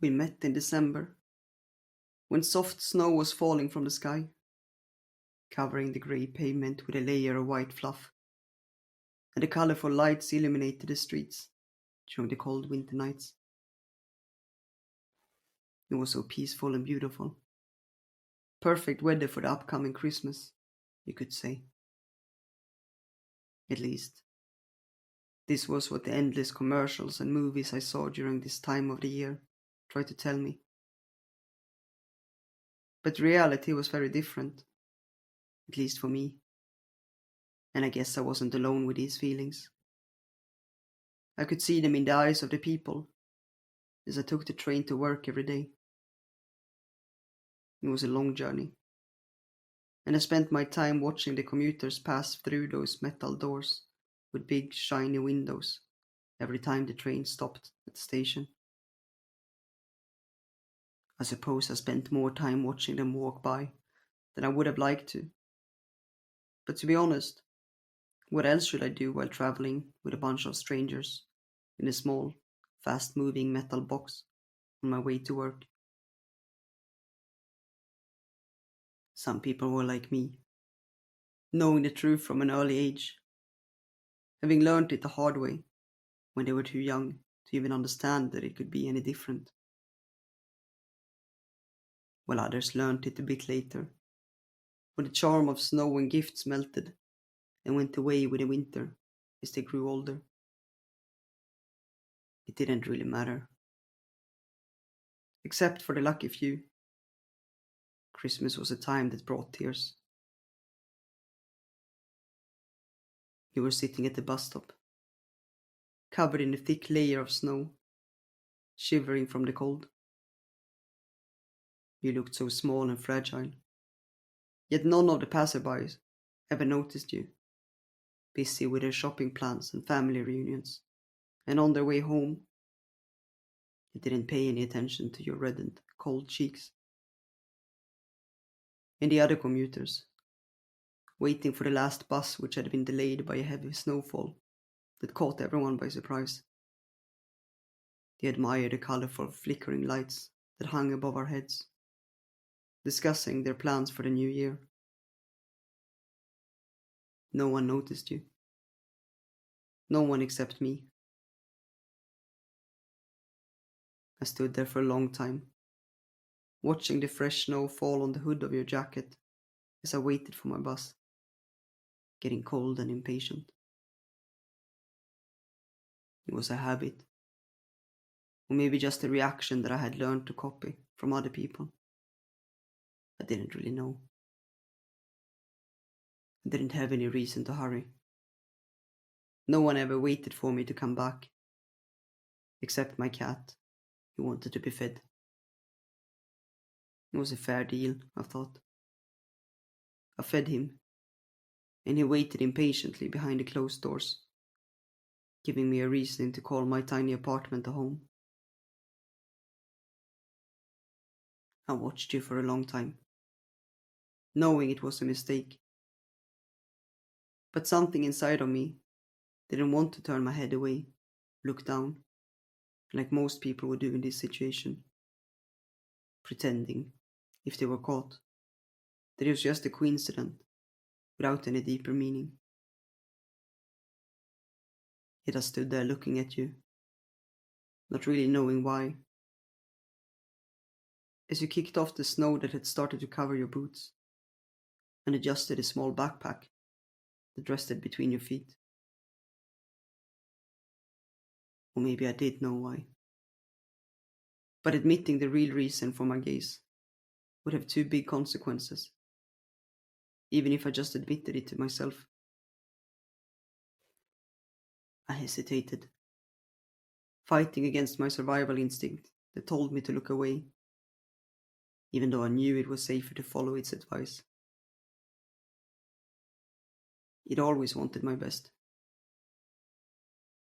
We met in December, when soft snow was falling from the sky, covering the grey pavement with a layer of white fluff, and the colourful lights illuminated the streets during the cold winter nights. It was so peaceful and beautiful. Perfect weather for the upcoming Christmas, you could say. At least, this was what the endless commercials and movies I saw during this time of the year tried to tell me. But reality was very different, at least for me. And I guess I wasn't alone with these feelings. I could see them in the eyes of the people as I took the train to work every day. It was a long journey, and I spent my time watching the commuters pass through those metal doors with big shiny windows every time the train stopped at the station. I suppose I spent more time watching them walk by than I would have liked to. But to be honest, what else should I do while traveling with a bunch of strangers in a small, fast-moving metal box on my way to work? Some people were like me, knowing the truth from an early age, having learned it the hard way when they were too young to even understand that it could be any different, while others learned it a bit later, when the charm of snow and gifts melted and went away with the winter as they grew older. It didn't really matter. Except for the lucky few, Christmas was a time that brought tears. You were sitting at the bus stop, covered in a thick layer of snow, shivering from the cold. You looked so small and fragile, yet none of the passerbys ever noticed you, busy with their shopping plans and family reunions, and on their way home, you didn't pay any attention to your reddened, cold cheeks. And the other commuters, waiting for the last bus which had been delayed by a heavy snowfall that caught everyone by surprise. They admired the colourful flickering lights that hung above our heads, discussing their plans for the new year. No one noticed you. No one except me. I stood there for a long time, watching the fresh snow fall on the hood of your jacket as I waited for my bus, getting cold and impatient. It was a habit, or maybe just a reaction that I had learned to copy from other people. I didn't really know. I didn't have any reason to hurry. No one ever waited for me to come back, except my cat, who wanted to be fed. It was a fair deal, I thought. I fed him, and he waited impatiently behind the closed doors, giving me a reason to call my tiny apartment a home. I watched you for a long time, knowing it was a mistake. But something inside of me didn't want to turn my head away, look down, like most people would do in this situation, pretending, if they were caught, that it was just a coincidence without any deeper meaning. Yet I stood there looking at you, not really knowing why. As you kicked off the snow that had started to cover your boots, and adjusted a small backpack that rested between your feet. Or maybe I did know why. But admitting the real reason for my gaze would have too big consequences, even if I just admitted it to myself. I hesitated, fighting against my survival instinct that told me to look away, even though I knew it was safer to follow its advice. It always wanted my best,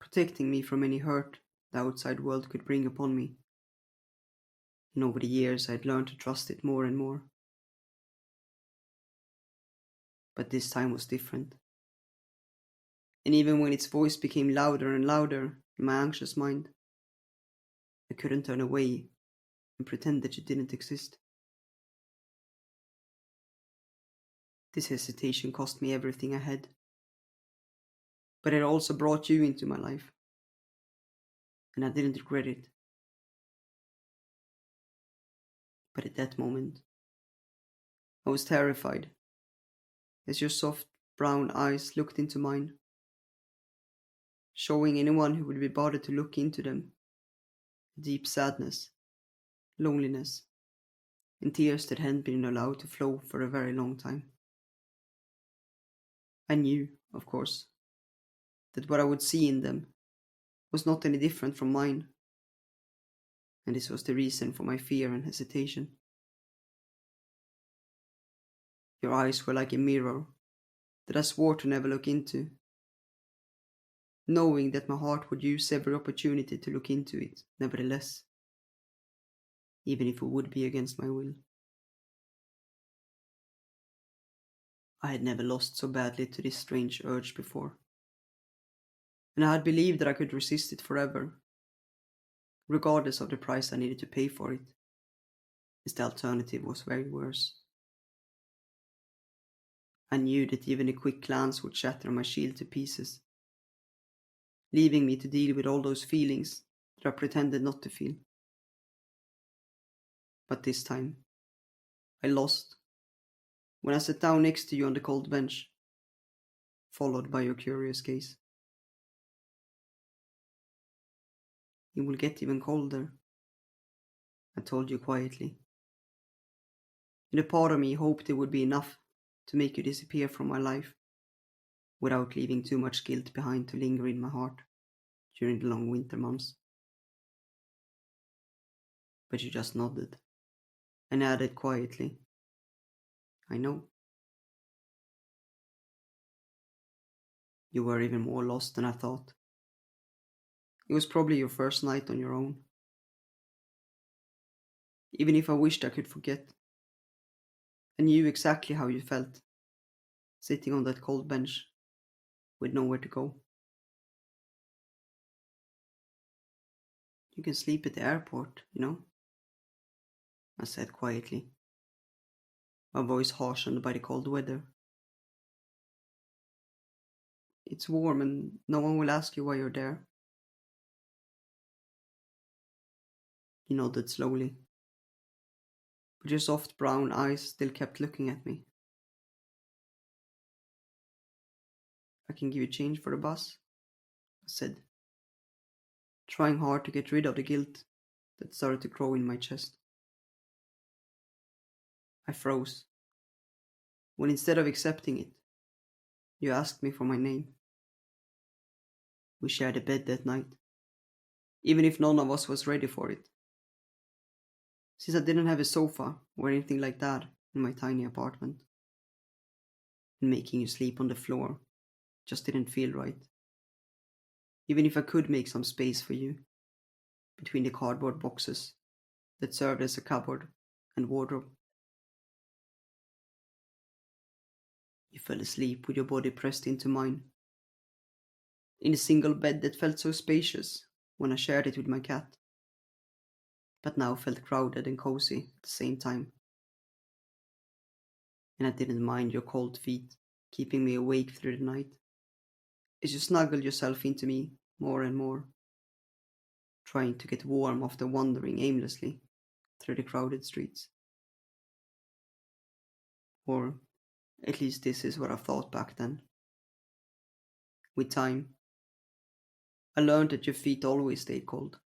protecting me from any hurt the outside world could bring upon me. And over the years I had learned to trust it more and more. But this time was different. And even when its voice became louder and louder in my anxious mind, I couldn't turn away and pretend that you didn't exist. This hesitation cost me everything I had, but it also brought you into my life, and I didn't regret it. But at that moment, I was terrified as your soft brown eyes looked into mine, showing anyone who would be bothered to look into them deep sadness, loneliness, and tears that hadn't been allowed to flow for a very long time. I knew, of course, that what I would see in them was not any different from mine, and this was the reason for my fear and hesitation. Your eyes were like a mirror that I swore to never look into, knowing that my heart would use every opportunity to look into it, nevertheless, even if it would be against my will. I had never lost so badly to this strange urge before, and I had believed that I could resist it forever, regardless of the price I needed to pay for it, as the alternative was very worse. I knew that even a quick glance would shatter my shield to pieces, leaving me to deal with all those feelings that I pretended not to feel. But this time, I lost when I sat down next to you on the cold bench, followed by your curious gaze. It will get even colder, I told you quietly. And a part of me hoped it would be enough to make you disappear from my life, without leaving too much guilt behind to linger in my heart during the long winter months. But you just nodded and added quietly, I know. You were even more lost than I thought. It was probably your first night on your own. Even if I wished I could forget, I knew exactly how you felt, sitting on that cold bench with nowhere to go. You can sleep at the airport, I said quietly, my voice harshened by the cold weather. It's warm and no one will ask you why you're there. You nodded slowly, but your soft brown eyes still kept looking at me. I can give you change for the bus, I said, trying hard to get rid of the guilt that started to grow in my chest. I froze, when instead of accepting it, you asked me for my name. We shared a bed that night, even if none of us was ready for it. Since I didn't have a sofa or anything like that in my tiny apartment, and making you sleep on the floor just didn't feel right. Even if I could make some space for you between the cardboard boxes that served as a cupboard and wardrobe. You fell asleep with your body pressed into mine, in a single bed that felt so spacious when I shared it with my cat, but now felt crowded and cozy at the same time. And I didn't mind your cold feet keeping me awake through the night, as you snuggled yourself into me more and more, trying to get warm after wandering aimlessly through the crowded streets. Or at least this is what I thought back then. With time, I learned that your feet always stayed cold,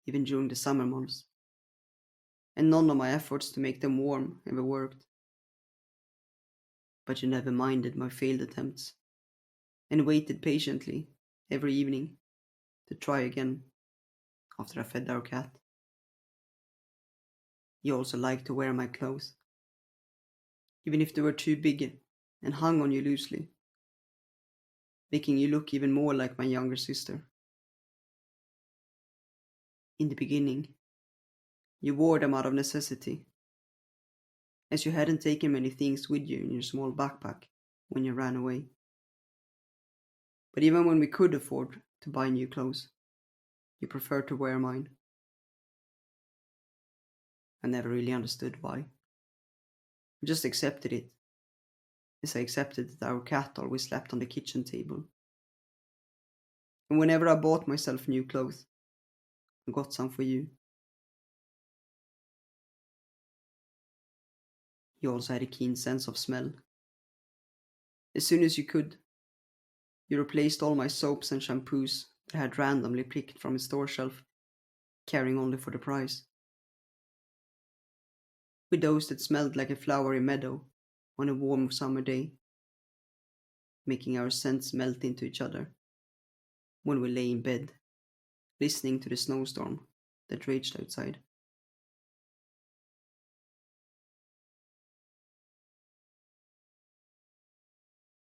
even during the summer months, and none of my efforts to make them warm ever worked. But you never minded my failed attempts, and waited patiently every evening to try again after I fed our cat. You also liked to wear my clothes, even if they were too big and hung on you loosely, making you look even more like my younger sister. In the beginning, you wore them out of necessity, as you hadn't taken many things with you in your small backpack when you ran away. But even when we could afford to buy new clothes, you preferred to wear mine. I never really understood why. I just accepted it, as I accepted that our cat always slept on the kitchen table. And whenever I bought myself new clothes, I got some for you. You also had a keen sense of smell. As soon as you could, you replaced all my soaps and shampoos that I had randomly picked from a store shelf, caring only for the price, with those that smelled like a flowery meadow on a warm summer day, making our scents melt into each other when we lay in bed, listening to the snowstorm that raged outside.